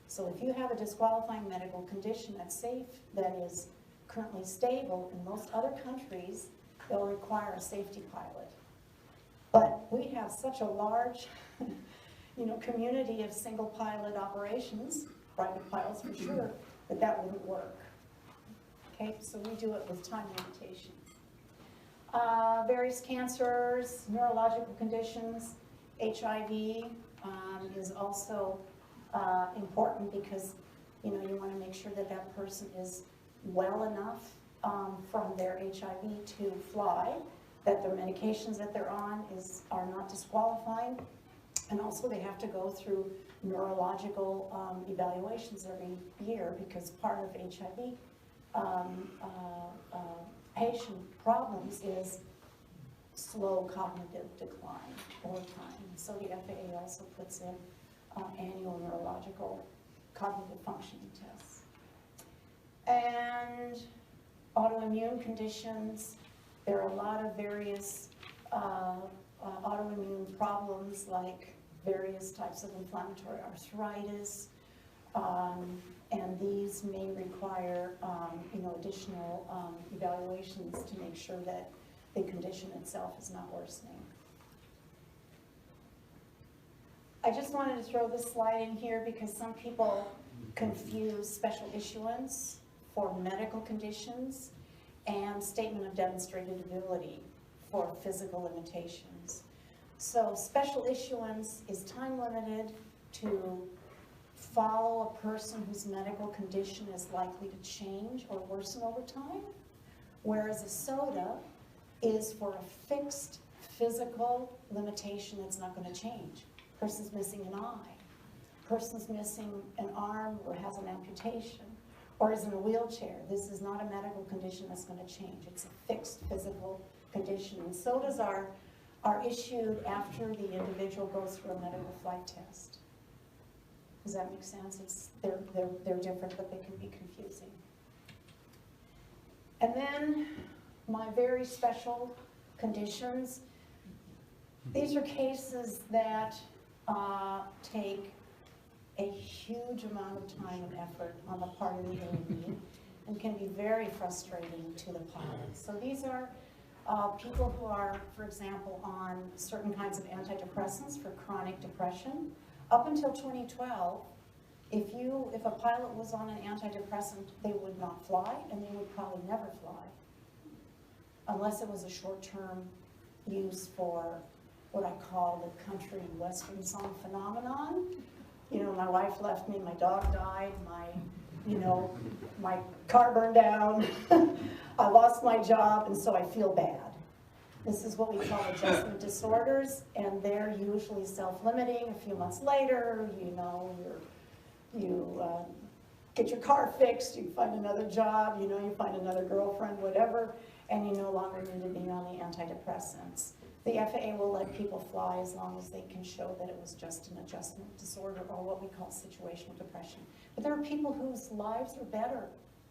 So if you have a disqualifying medical condition that's safe, that is currently stable, in most other countries, they'll require a safety pilot. But we have such a large community of single pilot operations, private pilots for sure, that wouldn't work. Okay, so we do it with time limitations. Various cancers, neurological conditions, HIV is also important, because you want to make sure that that person is well enough from their HIV to fly, that their medications that they're on are not disqualifying, and also they have to go through neurological evaluations every year, because part of HIV patient problems is slow cognitive decline over time. So the FAA also puts in annual neurological cognitive functioning tests. And autoimmune conditions, there are a lot of various autoimmune problems, like various types of inflammatory arthritis, and these may require additional evaluations to make sure that the condition itself is not worsening. I just wanted to throw this slide in here because some people confuse special issuance for medical conditions and statement of demonstrated ability for physical limitations. So special issuance is time limited to follow a person whose medical condition is likely to change or worsen over time, whereas a SOTA is for a fixed physical limitation that's not going to change. Person's missing an eye, person's missing an arm or has an amputation, or is in a wheelchair. This is not a medical condition that's going to change. It's a fixed physical condition. And SOTAs are issued after the individual goes through a medical flight test. Does that make sense? They're different, but they can be confusing. And then my very special conditions. These are cases that take a huge amount of time and effort on the part of the AME and can be very frustrating to the pilot. So these are people who are, for example, on certain kinds of antidepressants for chronic depression. Up until 2012, if a pilot was on an antidepressant, they would not fly, and they would probably never fly, unless it was a short-term use for what I call the country and western song phenomenon. My wife left me, my dog died, my car burned down, I lost my job, and so I feel bad. This is what we call adjustment disorders, and they're usually self-limiting. A few months later, you get your car fixed, you find another job, you find another girlfriend, whatever, and you no longer need to be on the antidepressants. The FAA will let people fly as long as they can show that it was just an adjustment disorder, or what we call situational depression. But there are people whose lives are better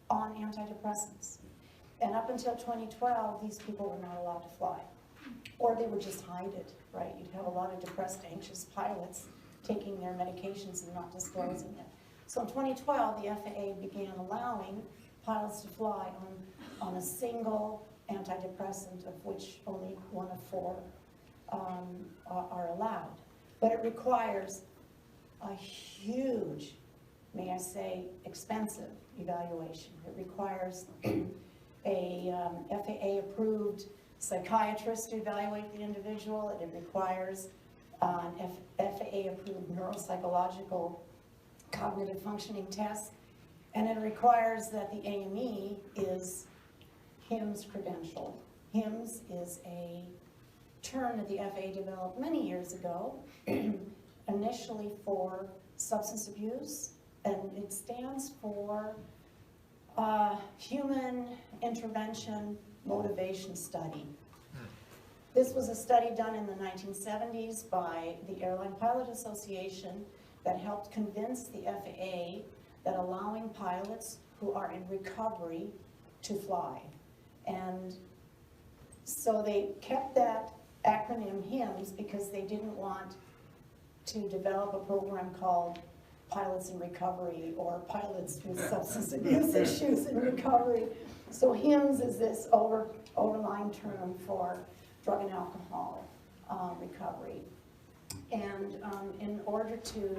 on antidepressants. And up until 2012, these people were not allowed to fly. Or they would just hide it, right? You'd have a lot of depressed, anxious pilots taking their medications and not disclosing it. So in 2012, the FAA began allowing pilots to fly on a single antidepressant, of which only 1 of 4 are allowed. But it requires a huge, may I say, expensive evaluation. It requires a FAA-approved psychiatrist to evaluate the individual. It requires an FAA-approved neuropsychological cognitive functioning test, and it requires that the AME is HIMSS credentialed. HIMSS is a term that the FAA developed many years ago, initially for substance abuse, and it stands for Human Intervention Motivation Study. This was a study done in the 1970s by the Airline Pilot Association that helped convince the FAA that allowing pilots who are in recovery to fly. And so they kept that acronym HIMSS because they didn't want to develop a program called Pilots in Recovery or Pilots with Substance Abuse Issues in Recovery. So HIMSS is this overlying term for drug and alcohol recovery. And in order to,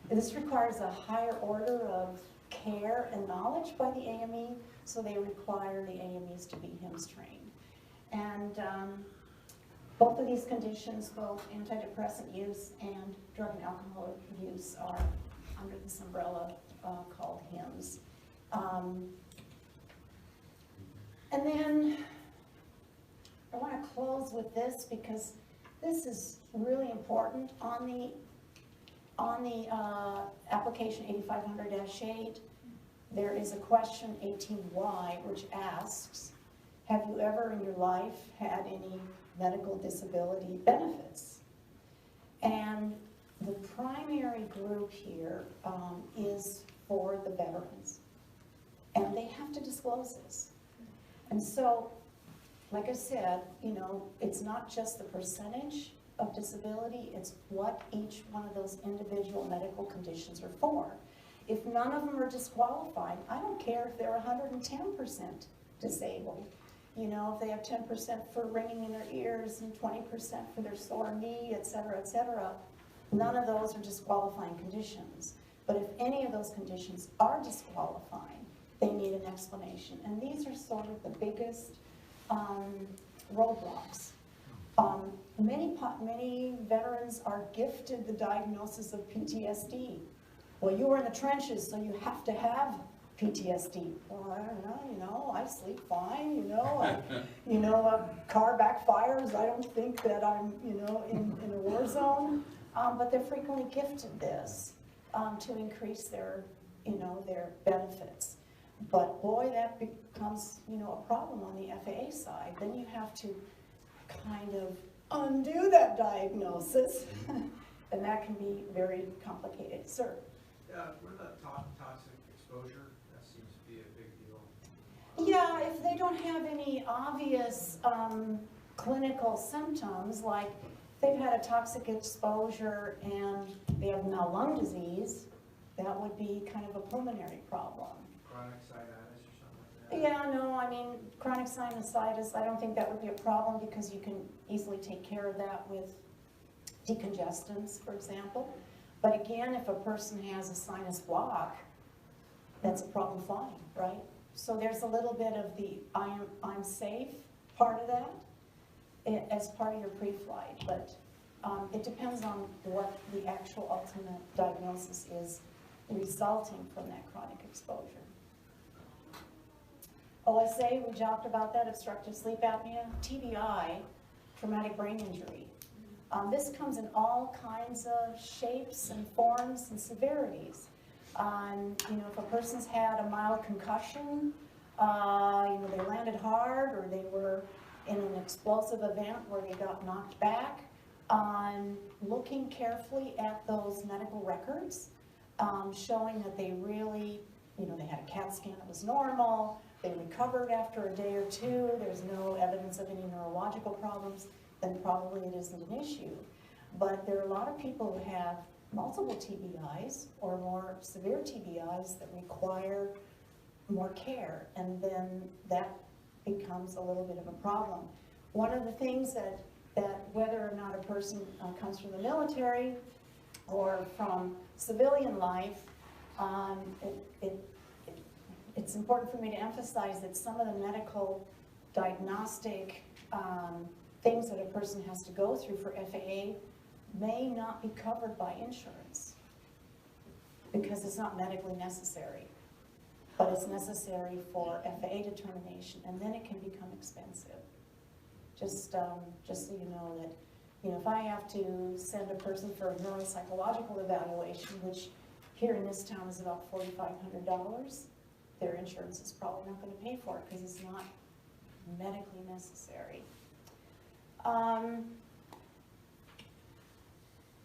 this requires a higher order of care and knowledge by the AME, so they require the AMEs to be HIMSS trained. And both of these conditions, both antidepressant use and drug and alcohol use, are under this umbrella called HIMSS. And then I want to close with this because this is really important. On the application 8500-8, there is a question 18Y which asks, have you ever in your life had any medical disability benefits? And the primary group here is for the veterans, and they have to disclose this. And so, like I said, you know, it's not just the percentage of disability, it's what each one of those individual medical conditions are for. If none of them are disqualified, I don't care if they're 110% disabled. You know, if they have 10% for ringing in their ears and 20% for their sore knee, et cetera, none of those are disqualifying conditions. But if any of those conditions are disqualifying, they need an explanation. And these are sort of the biggest roadblocks. Many veterans are gifted the diagnosis of PTSD. Well, you were in the trenches, so you have to have PTSD. Well, I don't know, you know, I sleep fine, you know, a car backfires, I don't think that I'm, you know, in a war zone. But they're frequently gifted this to increase their, you know, their benefits. But boy, that becomes, you know, a problem on the FAA side. Then you have to kind of undo that diagnosis, and that can be very complicated. Sir? What about toxic exposure? That seems to be a big deal. Yeah, if they don't have any obvious clinical symptoms, like they've had a toxic exposure and they have now lung disease, that would be kind of a pulmonary problem. Chronic sinusitis or something like that? Yeah, no, I mean, chronic sinusitis, I don't think that would be a problem because you can easily take care of that with decongestants, for example. But again, if a person has a sinus block, that's a problem flying, right? So there's a little bit of the I'm safe part of that as part of your pre-flight, but it depends on what the actual ultimate diagnosis is resulting from that chronic exposure. OSA, we talked about that, obstructive sleep apnea. TBI, traumatic brain injury. This comes in all kinds of shapes and forms and severities. You know, if a person's had a mild concussion, you know, they landed hard or they were in an explosive event where they got knocked back, looking carefully at those medical records, showing that they really, you know, they had a CAT scan that was normal, they recovered after a day or two, there's no evidence of any neurological problems, then probably it isn't an issue. But there are a lot of people who have multiple TBIs or more severe TBIs that require more care, and then that becomes a little bit of a problem. One of the things that whether or not a person comes from the military or from civilian life, it's important for me to emphasize that some of the medical diagnostic things that a person has to go through for FAA may not be covered by insurance because it's not medically necessary, but it's necessary for FAA determination, and then it can become expensive. Just so you know that, if I have to send a person for a neuropsychological evaluation, which here in this town is about $4,500, their insurance is probably not going to pay for it because it's not medically necessary.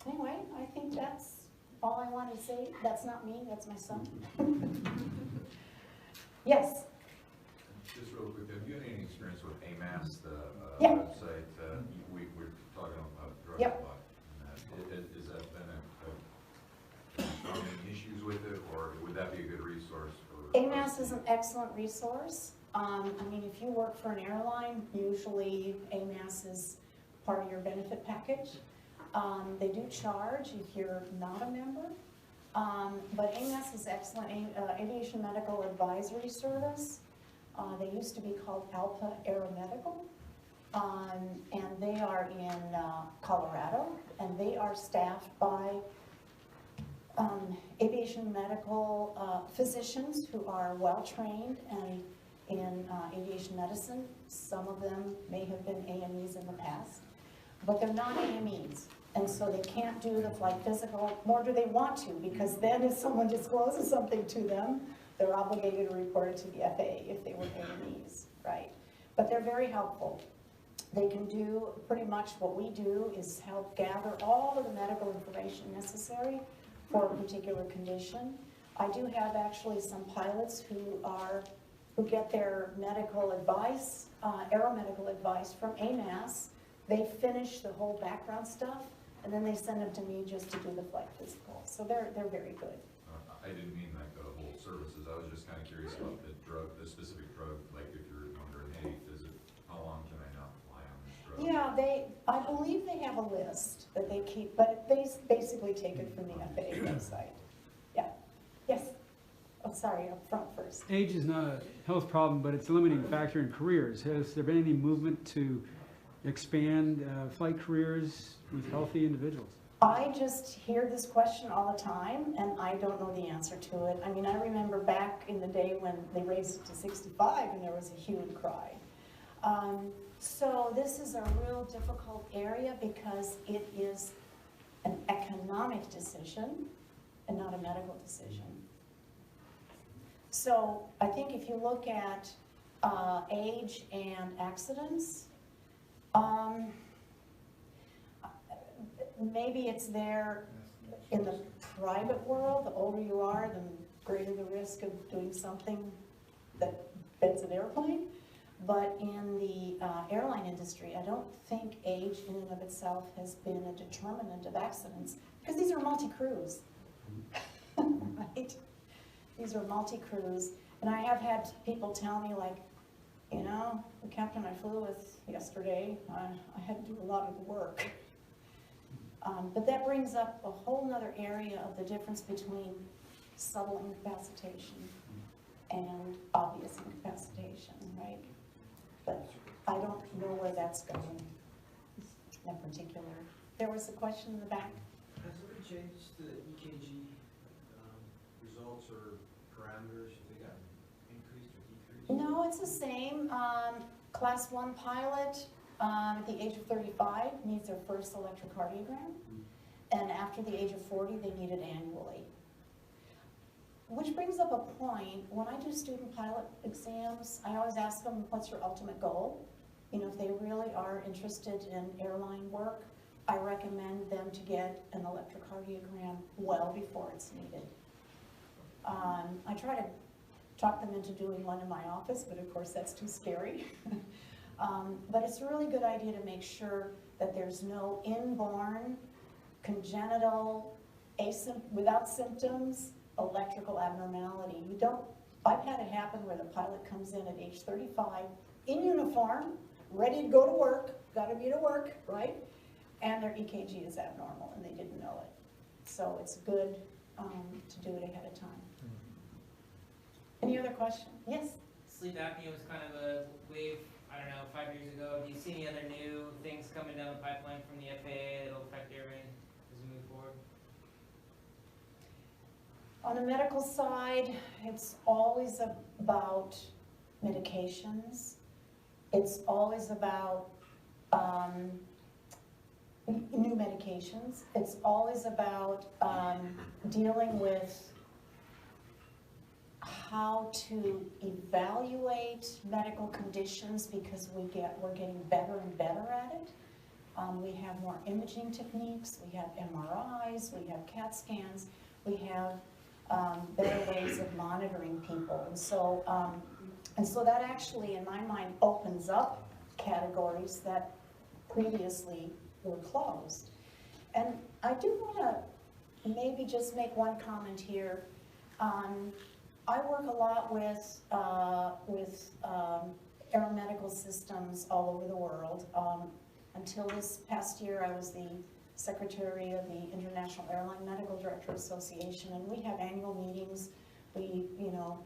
Anyway, I think that's all I wanted to say. That's not me, that's my son. Yes? Just real quick, have you had any experience with AASF, the Yeah. website? We're talking about drug Yep. supply. Has that been any issues with it, or would that be a good resource for? AASF is an excellent resource. I mean, if you work for an airline, usually AASF is part of your benefit package. They do charge if you're not a member, but AASF is excellent. Aviation Medical Advisory Service. They used to be called Alpha Aeromedical, and they are in Colorado, and they are staffed by aviation medical physicians who are well-trained and in aviation medicine. Some of them may have been AMEs in the past, but they're not AMEs. And so they can't do the flight physical, nor do they want to, because then if someone discloses something to them, they're obligated to report it to the FAA if they were AMEs, right? But they're very helpful. They can do pretty much what we do is help gather all of the medical information necessary for a particular condition. I do have actually some pilots who get their medical advice, aeromedical advice from AASF. They finish the whole background stuff, and then they send them to me just to do the flight physical. So they're very good. I didn't mean like the whole services. I was just kind of curious about the specific drug. Like if you're wondering, hey, how long can I not fly on this drug? Yeah, I believe they have a list that they keep, but they basically take it from the FAA website. Yeah. Yes. Oh, sorry, up front first. Age is not a health problem, but it's a limiting factor in careers. Has there been any movement to expand flight careers with healthy individuals? I just hear this question all the time, and I don't know the answer to it. I mean, I remember back in the day when they raised it to 65, and there was a hue and cry. So this is a real difficult area because it is an economic decision and not a medical decision. So I think if you look at age and accidents, maybe it's there in the private world. The older you are, the greater the risk of doing something that bends an airplane. But in the airline industry, I don't think age in and of itself has been a determinant of accidents, because these are multi-crews, right? These are multi-crews, and I have had people tell me, like, the captain I flew with yesterday, I had to do a lot of the work. But that brings up a whole nother area of the difference between subtle incapacitation and obvious incapacitation, right? But I don't know where that's going in particular. There was a question in the back. Has it changed the EKG results or parameters? Have they gotten increased or decreased? No, it's the same. Class 1 pilot at the age of 35 needs their first electrocardiogram, and after the age of 40, they need it annually. Which brings up a point. When I do student pilot exams, I always ask them, what's your ultimate goal? If they really are interested in airline work, I recommend them to get an electrocardiogram well before it's needed. I try to talk them into doing one in my office, but of course that's too scary. But it's a really good idea to make sure that there's no inborn congenital, without symptoms, electrical abnormality. I've had it happen where the pilot comes in at age 35, in uniform, ready to go to work, gotta be to work, right? And their EKG is abnormal and they didn't know it. So it's good to do it ahead of time. Any other question? Yes? Sleep apnea was kind of a wave, I don't know, 5 years ago. Do you see any other new things coming down the pipeline from the FAA that'll affect airmen as we move forward? On the medical side, it's always about medications. It's always about new medications. It's always about dealing with how to evaluate medical conditions because we're getting better and better at it. We have more imaging techniques, we have MRIs, we have CAT scans, we have better ways of monitoring people. And so that actually, in my mind, opens up categories that previously were closed. And I do want to maybe just make one comment here. I work a lot with aeromedical systems all over the world. Until this past year, I was the secretary of the International Airline Medical Director Association, and we have annual meetings. We,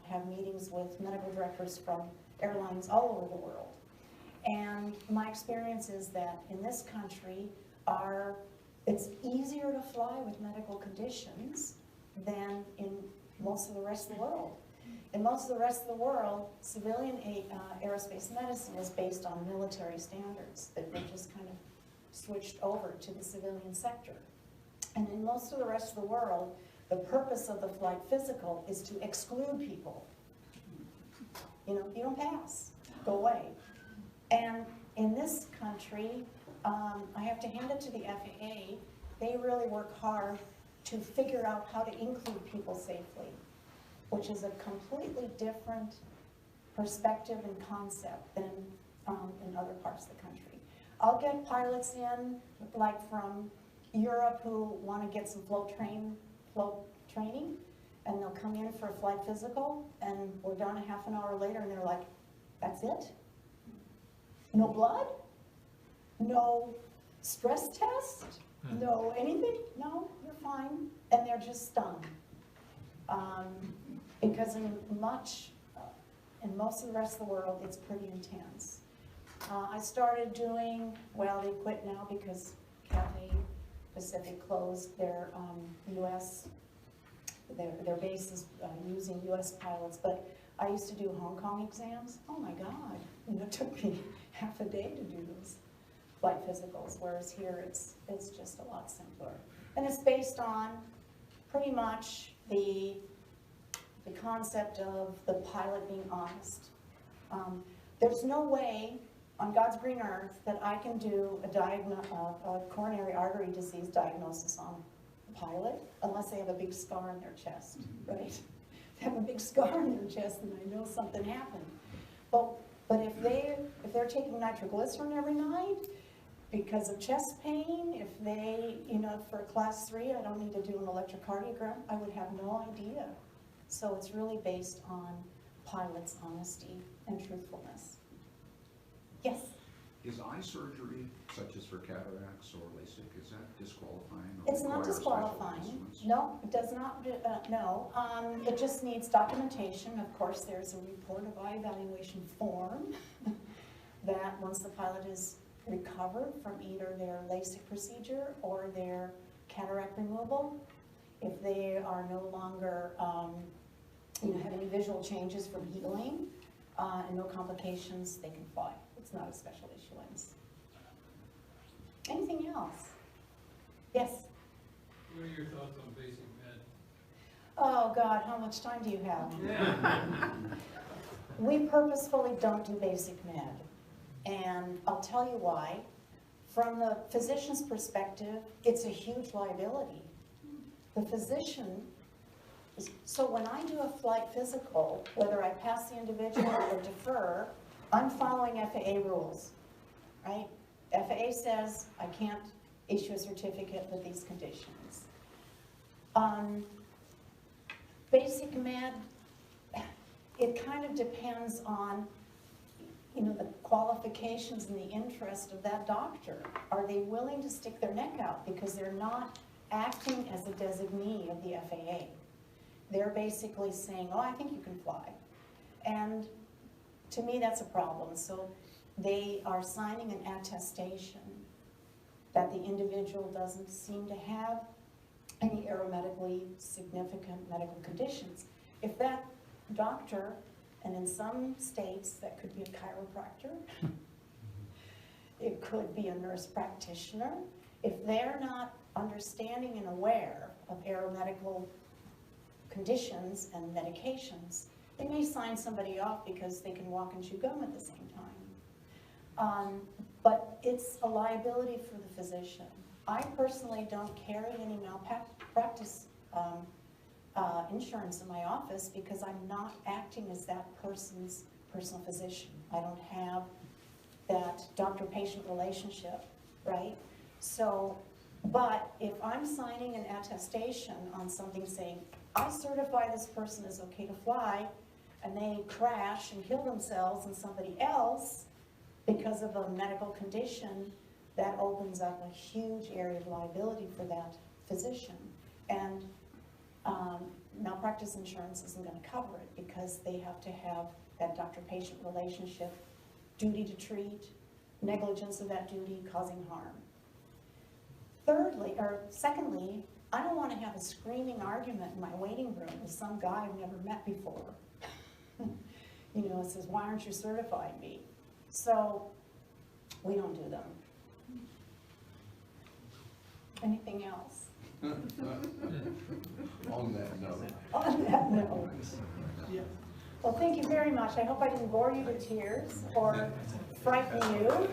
have meetings with medical directors from airlines all over the world. And my experience is that in this country, it's easier to fly with medical conditions than in most of the rest of the world. In most of the rest of the world, civilian aerospace medicine is based on military standards that they just kind of switched over to the civilian sector. And in most of the rest of the world, the purpose of the flight physical is to exclude people. You don't pass, go away. And in this country, I have to hand it to the FAA, they really work hard to figure out how to include people safely, which is a completely different perspective and concept than in other parts of the country. I'll get pilots in, like from Europe, who want to get some float training, and they'll come in for a flight physical, and we're done a half an hour later, and they're like, that's it? No blood? No stress test? No anything? No, you're fine. And they're just stunned. Because in most of the rest of the world, it's pretty intense. I started doing, well, they quit now because Cathay Pacific closed their their bases using US pilots, but I used to do Hong Kong exams. Oh my God, it took me half a day to do those flight physicals, whereas here it's just a lot simpler. And it's based on pretty much the concept of the pilot being honest. There's no way on God's green earth that I can do a coronary artery disease diagnosis on a pilot unless they have a big scar in their chest, right? If they have a big scar in their chest, then I know something happened. But if they're taking nitroglycerin every night because of chest pain, if they, for class 3, I don't need to do an electrocardiogram, I would have no idea. So it's really based on pilots' honesty and truthfulness. Yes? Is eye surgery, such as for cataracts or LASIK, is that disqualifying? It's not disqualifying. No, it does not, no. It just needs documentation. Of course, there's a report of eye evaluation form that once the pilot is recovered from either their LASIK procedure or their cataract removal, if they are no longer have any visual changes from healing and no complications, they can fly. It's not a special issuance. Anything else? Yes? What are your thoughts on basic med? Oh God, how much time do you have? We purposefully don't do basic med. And I'll tell you why. From the physician's perspective, it's a huge liability. The physician, so when I do a flight physical, whether I pass the individual or defer, I'm following FAA rules, right? FAA says I can't issue a certificate with these conditions. Basic med, it kind of depends on, you know, the qualifications and the interest of that doctor. Are they willing to stick their neck out because they're not acting as a designee of the FAA? They're basically saying, oh, I think you can fly. And to me, that's a problem. So they are signing an attestation that the individual doesn't seem to have any aeromedically significant medical conditions. If that doctor, and in some states that could be a chiropractor, it could be a nurse practitioner, if they're not understanding and aware of aeromedical conditions and medications, they may sign somebody off because they can walk and chew gum at the same time. But it's a liability for the physician. I personally don't carry any malpractice insurance in my office because I'm not acting as that person's personal physician. I don't have that doctor-patient relationship, right? So, but if I'm signing an attestation on something saying, I certify this person is okay to fly, and they crash and kill themselves and somebody else because of a medical condition, that opens up a huge area of liability for that physician. And malpractice insurance isn't going to cover it because they have to have that doctor-patient relationship, duty to treat, negligence of that duty causing harm. Secondly, I don't want to have a screaming argument in my waiting room with some guy I've never met before. You know, it says, why aren't you certifying me? So we don't do them. Anything else? On that note. On that note. Well, thank you very much. I hope I didn't bore you to tears or frighten you.